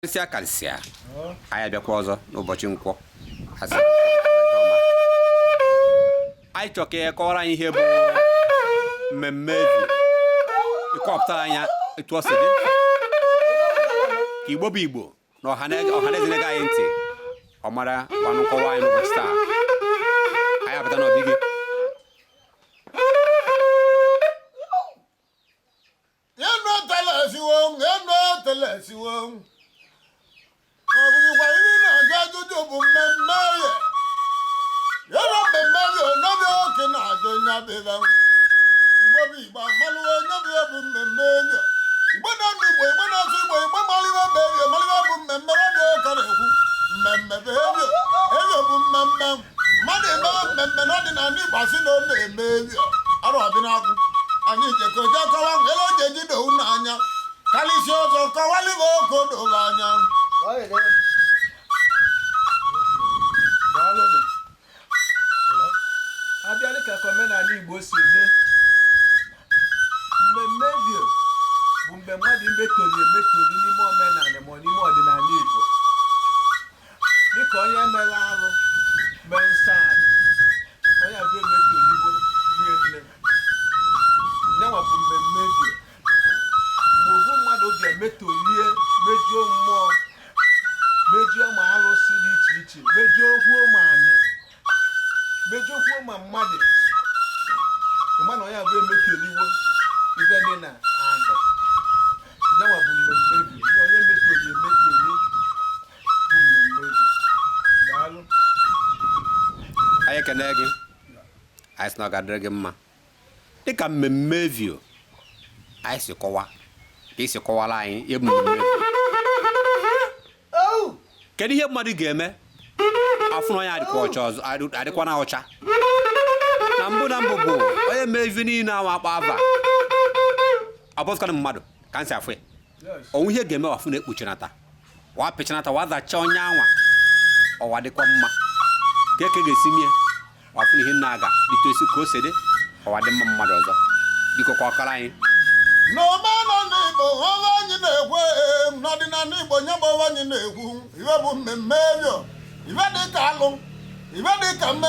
Kalisia anyị abịakwa ọzọ n'ụbọchị nkwọ anyị chọrọ ka kọwara anyị ihe bụ mmemme evi ịkọpụtara anya etu ọ si dị ka Igbo bụ Igbo na ọhaneze na-ege anyị ntị ọ mara gbanụ nkọwa anyị n'ụbọchị taa anyị abata n'obi gị Kalisia ọzọ kọwalị bụ okodo anya. Abịa dịka omenala Igbo si eme mmemme Evio bụ mgbe mmadụ emetoli n'ime omenala ma n'ime ọdịnala Igbo dịka onye mere arụ mee nsọ ala onye abịa emetoliwo rie nne nyanwa bụ mmemme Evio mgbe ofu mmadụ bịa metolie mejuo mmụọ mejuo ma arụsị dị iche iche mejuo okwuo ma anị mejuo ma mmadụ ịmana onye abụọ emetoliwo ibe dị na anị nyanwa bụ mmemme Evio onye metoli bụ mmemme Evio. Daalụ. anyị ekene gị anyị sị na ọ ga-adịrị gị mma dịka mmemme Evio anyị si kọwa ka isi kọwara anyị ihe bụ mmemme kedu ihe mmadụ ga-eme afụ na onye adịkwa na ọcha na mbụ bụ onye mee ife niile ahụ akpa ava ọbụzụkwana mmadụ ka nsị afụ ya onwe ihe ga-eme wafụ na-ekpuchinata wa pịchinata wa zacha onye anwa ọwa dịkwa mma ka eke ga-esi mie wafụ na ihe na-aga dịtosi ka o si dị ọwa dị mma mmadụ ọzọ biko kwa ọkara anyị n'omenala Igbo ọwa anyị na-ekwu n'ọdịnala Igbo nye bụ ọwa anyị na-ekwu iwe bụ mmemme Evio iwe dị ka alụ iwe dị ka